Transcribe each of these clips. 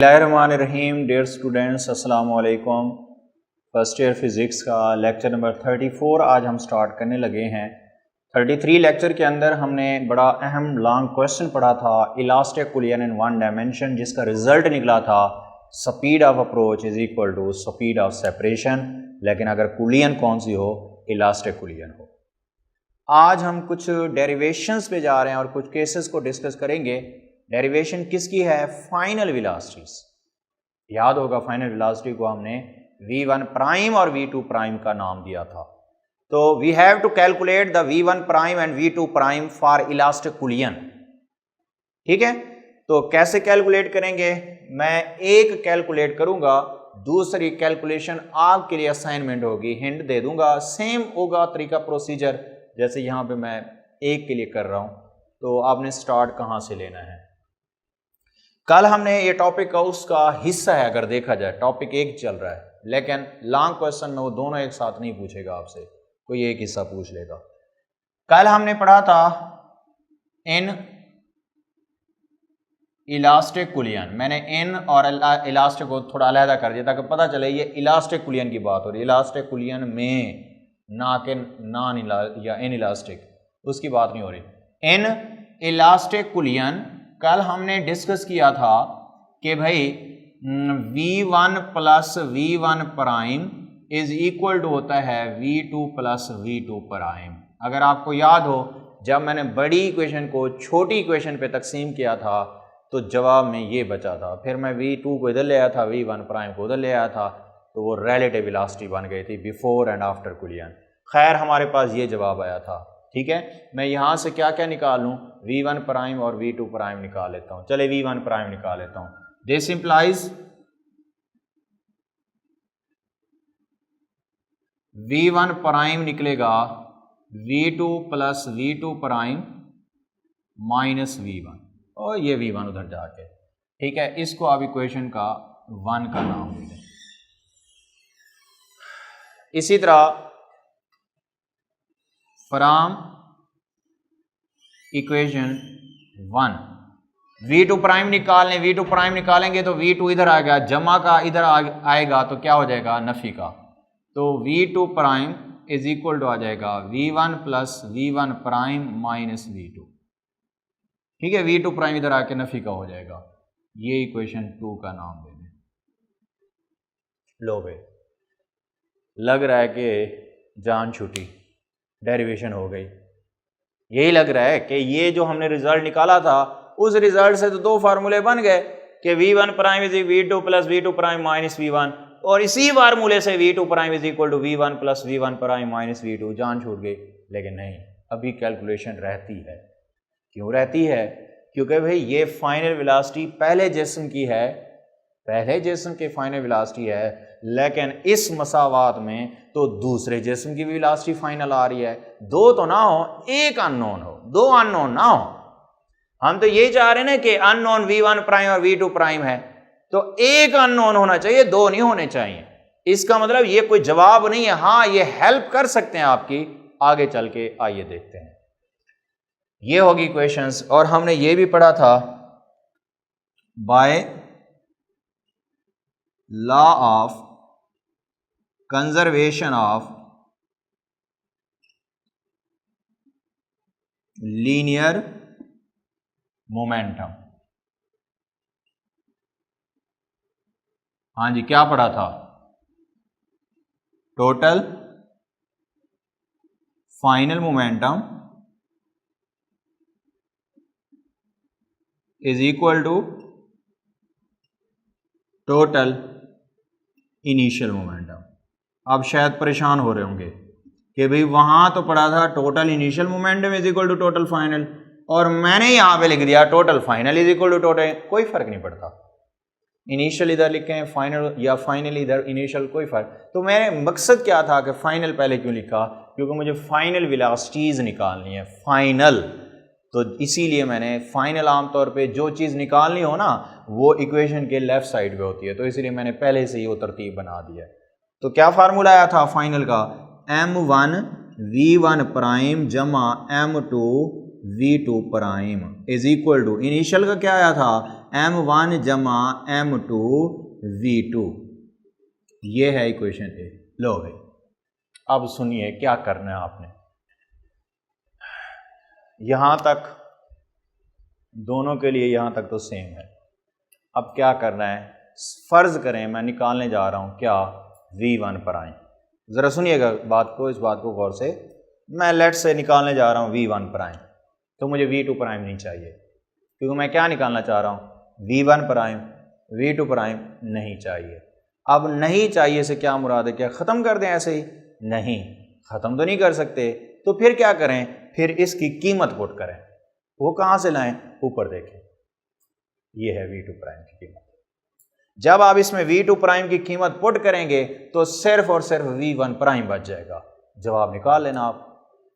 बिस्मिल्लाहिर्रहमानिर्रहीम। Dear students, अस्सलाम वालेकुम। फर्स्ट ईयर फिज़िक्स का लेक्चर नंबर 34 आज हम स्टार्ट करने लगे हैं। 33 लेक्चर के अंदर हमने बड़ा अहम लॉन्ग क्वेश्चन पढ़ा था, elastic collision in one dimension, जिसका रिजल्ट निकला था speed of approach is equal to speed of separation. लेकिन अगर कुलियन कौन सी हो? इलास्टिक कुलियन हो। आज हम कुछ डेरिवेशंस पे जा रहे हैं और कुछ केसेस को डिस्कस करेंगे। डेरिवेशन किसकी है? Final velocities. याद होगा फाइनल वेलोसिटी को हमने v1 प्राइम और v2 प्राइम का नाम दिया था। तो we have to calculate the v1 prime and v2 prime for elastic collision. ठीक है, तो कैसे कैलकुलेट करेंगे? मैं एक कैलकुलेट करूंगा, दूसरी कैलकुलेशन आपके लिए असाइनमेंट होगी, हिंट दे दूंगा। सेम होगा तरीका, प्रोसीजर, जैसे यहां पे मैं एक के लिए कर रहा हूं। तो आपने स्टार्ट कहां से लेना है? कल हमने ये टॉपिक का उसका हिस्सा है, अगर देखा जाए टॉपिक एक चल रहा है, लेकिन लॉन्ग क्वेश्चन में वो दोनों एक साथ नहीं पूछेगा आपसे, कोई एक हिस्सा पूछ लेगा। कल हमने पढ़ा था इन इलास्टिक कुलियन। मैंने इन और इलास्टिक को थोड़ा अलहदा कर दिया ताकि पता चले ये इलास्टिक कुलियन की बात हो रही है। इलास्टिक कुलियन में ना के नॉन या इन इलास्टिक, उसकी बात नहीं हो रही। इन इलास्टिक कुलियन कल हमने डिस्कस किया था कि भाई v1 plus v1 prime is equal to होता है v2 प्लस v2 प्राइम। अगर आपको याद हो, जब मैंने बड़ी इक्वेशन को छोटी इक्वेशन पे तकसीम किया था तो जवाब में ये बचा था। फिर मैं v2 को इधर ले आया था, v1 प्राइम को उधर ले आया था, तो वो रिलेटिव वेलोसिटी बन गई थी बिफोर एंड आफ्टर कुलियन। खैर हमारे पास ये जवाब आया था। ठीक है, मैं यहां से क्या क्या निकाल लूं? v1 प्राइम और v2 प्राइम निकाल लेता हूं। चले v1 प्राइम निकाल लेता हूं। दिस इंप्लाइज v1 प्राइम निकलेगा v2 plus v2 prime minus v1, और ये v1 उधर जाके। ठीक है, इसको आप इक्वेशन का 1 का नाम दे दें। इसी तरह फ्रॉम इक्वेशन 1 v2 प्राइम निकालने, v2 प्राइम निकालेंगे तो v2 इधर आएगा, जमा का इधर आएगा तो क्या हो जाएगा? नफी का। तो v2 prime is equal to आ जाएगा v1 plus v1 prime minus v2। ठीक है, v2 प्राइम इधर आके नफी का हो जाएगा। ये इक्वेशन 2 का नाम दे दें। लो बे, लग रहा है कि जान छूटी, डेरिवेशन हो गई। यही लग रहा है कि ये जो हमने रिजल्ट निकाला था उस रिजल्ट से तो दो फार्मूले बन गए कि v1 prime is v2 plus v2 prime minus v1, और इसी फार्मूले से v2 prime is equal to v1 plus v1 prime minus v2। जान छूट गई। लेकिन नहीं, अभी कैलकुलेशन रहती है। क्यों रहती है? क्योंकि भाई ये फाइनल वेलोसिटी पहले जिस्म की है, पहले जिस्म की फाइनल वेलोसिटी है, लेकिन इस मसावात में तो दूसरे जिस्म की भी वेलोसिटी फाइनल आ रही है। दो तो ना हो, एक अननोन हो, दो अननोन ना हो। हम तो ये चाह रहे हैं ना कि अननोन v1 प्राइम और v2 प्राइम है, तो एक अननोन होना चाहिए, दो नहीं होने चाहिए। इसका मतलब ये कोई जवाब नहीं है। हाँ, ये हेल्प कर सकते हैं आपकी आगे चल के। आइए देखते हैं। ये होगी क्वेश्चंस। और हमने ये भी पढ़ा था by law of conservation of linear momentum. हाँ जी, क्या पढ़ा था? Total final momentum is equal to total initial momentum. आप शायद परेशान हो रहे होंगे कि भाई वहां तो पढ़ा था total initial momentum is equal to total final, और मैंने यहां पे लिख दिया total final is equal to total. कोई फर्क नहीं पड़ता, इनिशियल इधर लिखें फाइनल या फाइनल इधर इनिशियल, कोई फर्क। तो मेरे मकसद क्या था कि फाइनल पहले क्यों लिखा? क्योंकि मुझे फाइनल वेलोसिटीज निकालनी है, फाइनल। तो इसीलिए मैंने फाइनल आमतौर पे जो चीज़ निकालनी हो ना वो इक्वेशन के लेफ्ट साइड पे होती है, तो इसलिए मैंने पहले से ही वो तरतीब बना दी है। तो क्या फार्मूला आया था फाइनल का? m1 v1 प्राइम जमा m2 v2 prime is equal to, initial का क्या आया था? M1 जमा M2 V2, ये है इक्वेशन ए। लो भाई अब सुनिए क्या करना है आपने, यहां तक दोनों के लिए यहां तक तो सेम है। अब क्या करना है, फर्ज करें मैं निकालने जा रहा हूं क्या, V1 प्राइम। जरा सुनिएगा बात को, इस बात को गौर से। मैं लेट से निकालने जा रहा हूं V1 प्राइम, तो मुझे V2 प्राइम नहीं चाहिए, क्योंकि मैं क्या निकालना चाह रहा हूं, V1 प्राइम। V2 प्राइम नहीं चाहिए। अब नहीं चाहिए से क्या मुराद है, क्या ख़त्म कर दें ऐसे ही? नहीं, ख़त्म तो नहीं कर सकते। तो फिर क्या करें, फिर इसकी कीमत पुट करें। वो कहाँ से लाएं, ऊपर देखें, ये है V2 प्राइम की कीमत। जब आप इसमें V2 प्राइम की कीमत पुट करेंगे तो सिर्फ और सिर्फ V1 प्राइम बच जाएगा। जवाब निकाल लेना आप।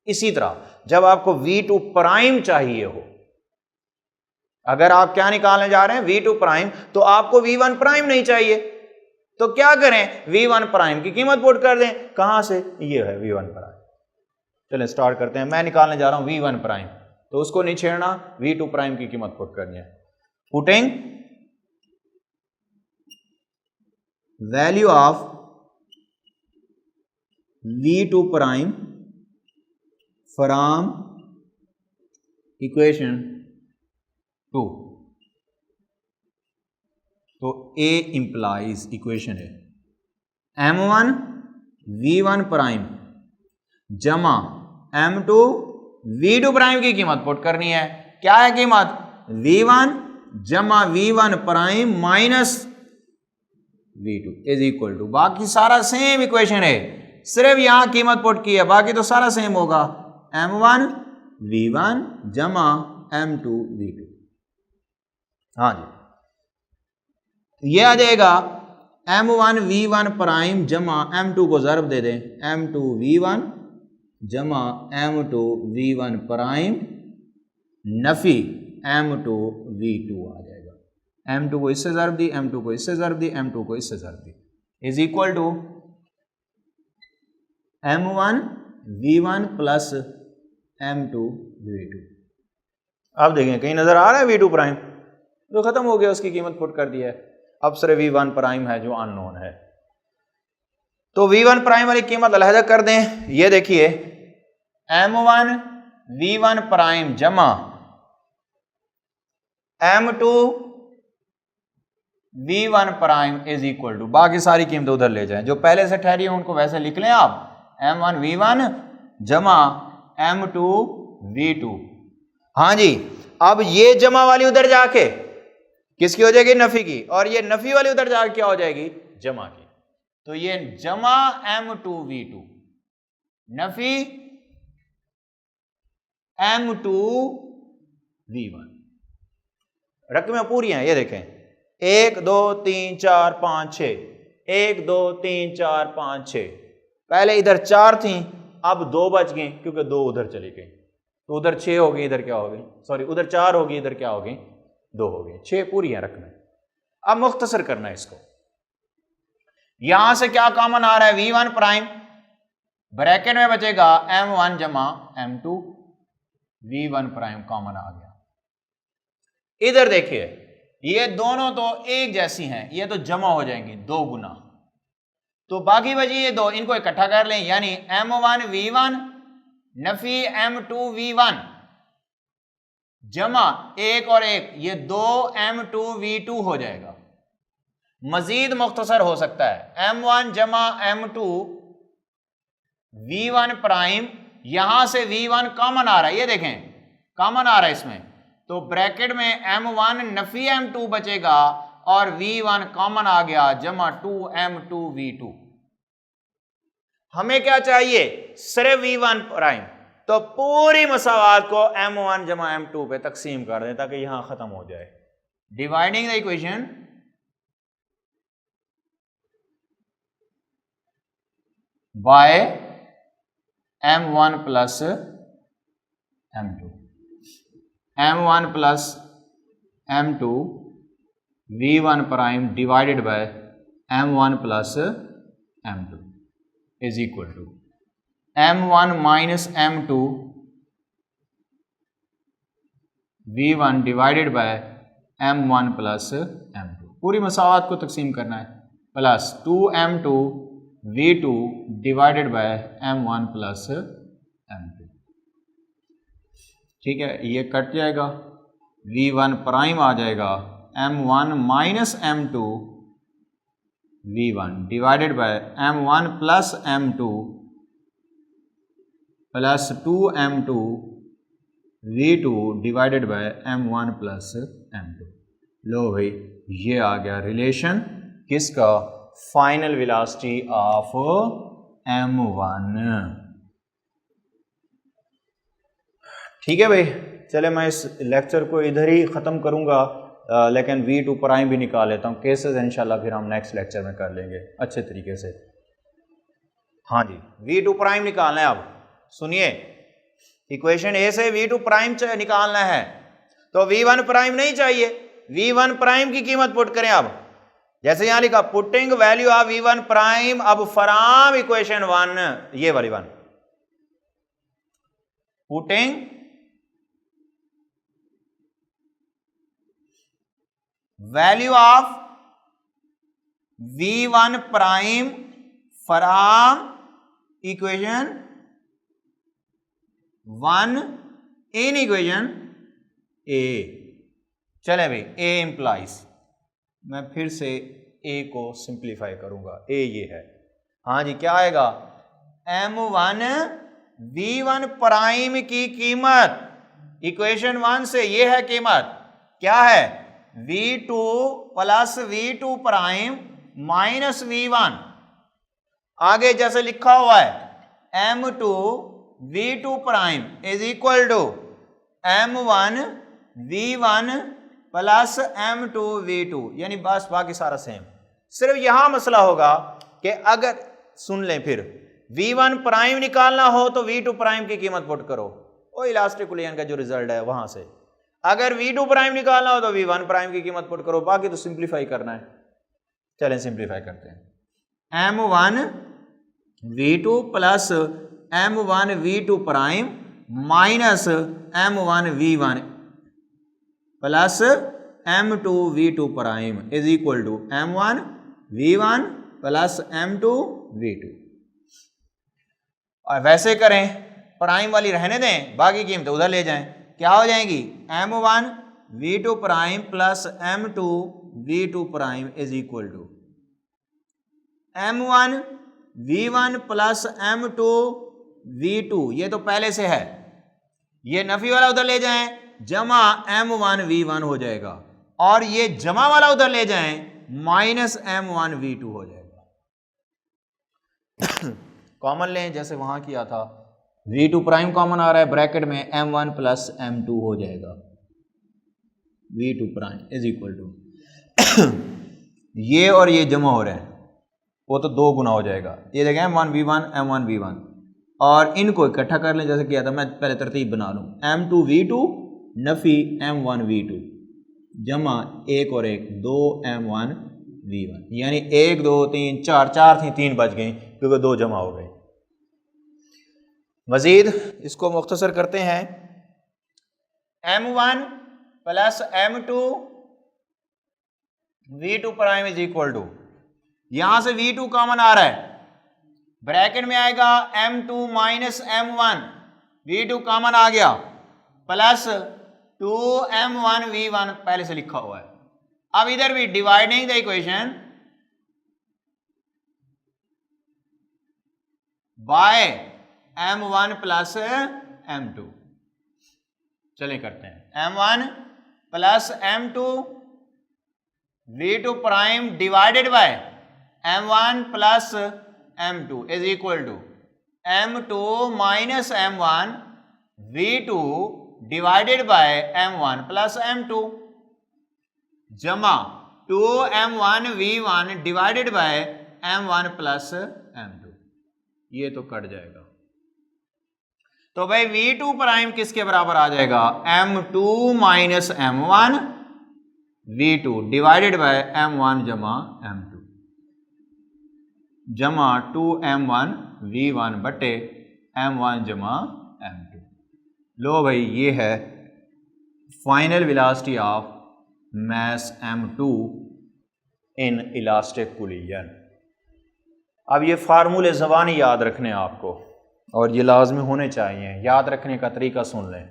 इसी तरह जब आपको V2 प्राइम चाहिए हो, अगर आप क्या निकालने जा रहे हैं, V2 प्राइम, तो आपको V1 प्राइम नहीं चाहिए, तो क्या करें, V1 प्राइम की कीमत पुट कर दें। कहां से, ये है V1 प्राइम। चलें स्टार्ट करते हैं। मैं निकालने जा रहा हूं V1 प्राइम, तो उसको नहीं छेड़ना, V2 प्राइम की कीमत पुट करनी है। Putting value of V2 prime from equation 2, तो A इंप्लाइज इक्वेशन है M1 V1 प्राइम जमा M2 V2 प्राइम की कीमत पुट करनी है। क्या है कीमत, V1 जमा V1 prime minus V2 is equal to, बाकी सारा सेम इक्वेशन है, सिर्फ यहां कीमत पुट की है, बाकी तो सारा सेम होगा। M1 V1 जमा M2 V2, हाँ जी, ये आ जाएगा M1 V1 प्राइम जमा M2 को ज़र्ब दे दें, M2 V1 जमा M2 V1 prime Nafi M2 V2 आ जाएगा। M2 को इससे ज़र्ब दी, M2 को इससे ज़र्ब दी, M2 को इससे ज़र्ब दी, is equal to M1 V1 plus M2 V2। अब देखें कहीं नजर आ रहा है V2 प्राइम, तो खत्म हो गया, उसकी कीमत पुट कर दी है। अब सिर्फ V1 प्राइम है जो अननोन है, तो V1 प्राइम वाली कीमत अलहदा कर दें। ये देखिए M1 V1 प्राइम जमा M2 V1 prime is equal to, बाकी सारी कीमतें उधर ले जाएं, जो पहले से ठहरी है उनको वैसे लिख लें आप, M1 V1 जमा M2 V2। हाँ जी, अब ये जमा वाली उधर जाके किसकी हो जाएगी, नफी की, और ये नफी वाली उधर जाके क्या हो जाएगी, जमा की। तो ये जमा M2 V2 Nafi M2 V1। रकमें पूरी हैं, ये देखें 1 2 3 4 5 6, 1 2 3 4 5 6, पहले इधर 4 थी, अब 2 बच गई क्योंकि 2 उधर चली गई, तो उधर 6 हो गई, इधर क्या हो गई, सॉरी उधर 4 होगी, इधर क्या हो गई, 2 हो गई, 6 पूरी है रकमें। अब मुख्तसर करना है इसको, यहां से क्या कॉमन आ रहा है, V1 प्राइम, ब्रैकेट में बचेगा M1 जमा M2, V1 प्राइम कॉमन आ गया। इधर देखिए ये दोनों तो एक जैसी हैं, ये तो जमा हो जाएंगी 2 गुना, तो बाकी बची ये 2, इनको इकट्ठा कर लें, यानी M1 V1 Nafi M2 V1 जमा 1 और 1, ये 2 M2 V2 हो जाएगा। मजीद मुख्तसर हो सकता है, M1 जमा M2 V1 प्राइम, यहां से V1 कॉमन आ रहा है, ये देखें कॉमन आ रहा है इसमें, तो ब्रैकेट में M1 नफी M2 बचेगा और V1 कॉमन आ गया, जमा 2M2 V2। हमें क्या चाहिए, सिर्फ V1 प्राइम, तो पूरी मसावात को M1 जमा M2 पे तकसीम कर दें ताकि यहां खत्म हो जाए। Dividing the equation by M1 plus M2, M1 plus M2 V1 prime divided by M1 plus M2 is equal to M1 minus M2 V1 divided by m1 plus m2, पूरी मसावत को तकसीम करना है, plus 2m2 v2 divided by m1 plus m2। ठीक है, ये cut जाएगा, v1 prime आ जाएगा m1 minus m2 v1 divided by m1 plus m2 plus 2m2 v2 divided by m1 plus m2। लो भाई, ये आ गया रिलेशन किसका, फाइनल वेलोसिटी ऑफ m1। ठीक है भाई, चले मैं इस लेक्चर को इधर ही ख़त्म करूँगा, लेकिन v2 प्राइम भी निकाल लेता हूँ। केसेस इंशाल्लाह फिर हम नेक्स्ट लेक्चर में कर लेंगे अच्छे तरीके से। हाँ जी, v2 प्राइम निकालना है। अब सुनिए, इक्वेशन ए से v2 प्राइम निकालना है, तो v1 प्राइम नहीं चाहिए, v1 प्राइम की कीमत पुट करें। अब जैसे यहां लिखा putting value of v1 prime अब फ्रॉम इक्वेशन 1, ये वाली 1, putting value of v1 prime from equation 1 in equation A. चले भाई, ए इंप्लाइज, मैं फिर से ए को सिंप्लीफाई करूंगा, ए ये है। हाँ जी, क्या आएगा, m1 v1 प्राइम की कीमत इक्वेशन 1 से, ये है कीमत, क्या है, v2 plus v2 prime minus v1। आगे जैसे लिखा हुआ है m2 v2 prime is equal to m1 v1 plus m2 v2, यानी बस बाकी सारा सेम। सिर्फ यहां मसला होगा कि अगर सुन लें, फिर v1 प्राइम निकालना हो तो v2 प्राइम की कीमत पुट करो, वो इलास्टिक कुलियन का जो रिजल्ट है वहां से। अगर v2 प्राइम निकालना हो तो v1 प्राइम की कीमत पुट करो, बाकी तो सिंप्लीफाई करना है। चलें सिंप्लीफाई करते हैं। m1 v2 plus m1 v2 prime minus m1 v1 plus m2 v2 prime is equal to m1 v1 plus m2 v2। और वैसे करें, प्राइम वाली रहने दें, बाकी कीमत उधर ले जाएं, क्या हो जाएंगी, m1 v2 prime plus m2 v2 prime is equal to m1 v1 plus m2 v2, ये तो पहले से है, ये नफी वाला उधर ले जाएं, जमा m1 v1 हो जाएगा, और ये जमा वाला उधर ले जाएं, माइनस m1 v2 हो जाएगा। कॉमन लें जैसे वहां किया था, v2 प्राइम कॉमन आ रहा है, ब्रैकेट में m1 प्लस m2 हो जाएगा, v2 prime is equal to ये और ये जमा हो रहे हैं, वो तो 2 गुना हो जाएगा, ये देखें m1 v1 m1 v1, और इनको इकट्ठा कर लें जैसे किया था। मैं पहले तरतीब बना लूँ, m2 v2 Nafi m1 v2 जमा 1 और 1 2 m1 v1, यानी 1 2 3 4 4 थी, 3 बच गई क्योंकि 2 जमा हो गए। मजीद इसको मुख्तसर करते हैं, m1 plus m2 v2 prime is equal to, यहां से v2 कॉमन आ रहा है, ब्रैकेट में आएगा m2 minus m1, v2 common आ गया, प्लस 2m1 v1 पहले से लिखा हुआ है। अब इधर भी dividing the equation by m1 plus m2। चलिए करते हैं, m1 plus m2 v2 prime divided by m1 plus m2 is equal to m2 minus m1 v2 divided by m1 plus m2 जमा 2m1 v1 divided by m1 plus m2, ये तो cut जाएगा। तो भाई v2 prime किसके बराबर आ जाएगा, m2 minus m1 v2 divided by m1 जमा m2 जमा 2m1 v1 बटे m1 जमा m2। लो भाई, ये है final velocity of mass m2 in elastic collision। अब ये फार्मूले ज़बानी याद रखने आपको, और ये लाजमी होने चाहिए। याद रखने का तरीका सुन लें।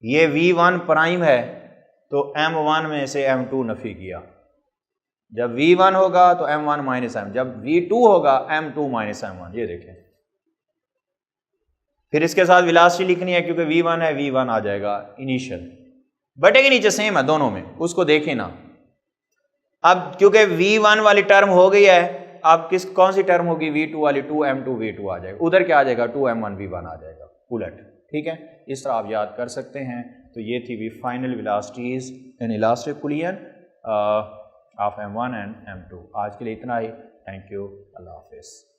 ये v1 प्राइम है तो m1 में से m2 नफी किया। जब v1 होगा तो m1 माइनस m, जब v2 होगा m2 माइनस m1। ये देखें, फिर इसके साथ वेलोसिटी लिखनी है क्योंकि v1 है, v1 आ जाएगा इनिशियल। बटे के नीचे सेम है दोनों में, उसको देखें ना। अब क्योंकि v1 वाली टर्म हो गई है, अब कौन सी टर्म होगी? v2 वाली, 2m2 v2 आ जाएगा। उधर क्या आ जाएगा? 2m1 v1 आ जाएगा उलट। ठीक है, इस तरह आप याद कर सकते हैं। तो ये थी final velocities in elastic collision of m1 and m2। आज के लिए इतना ही। थैंक यू, अल्लाह हाफिज़।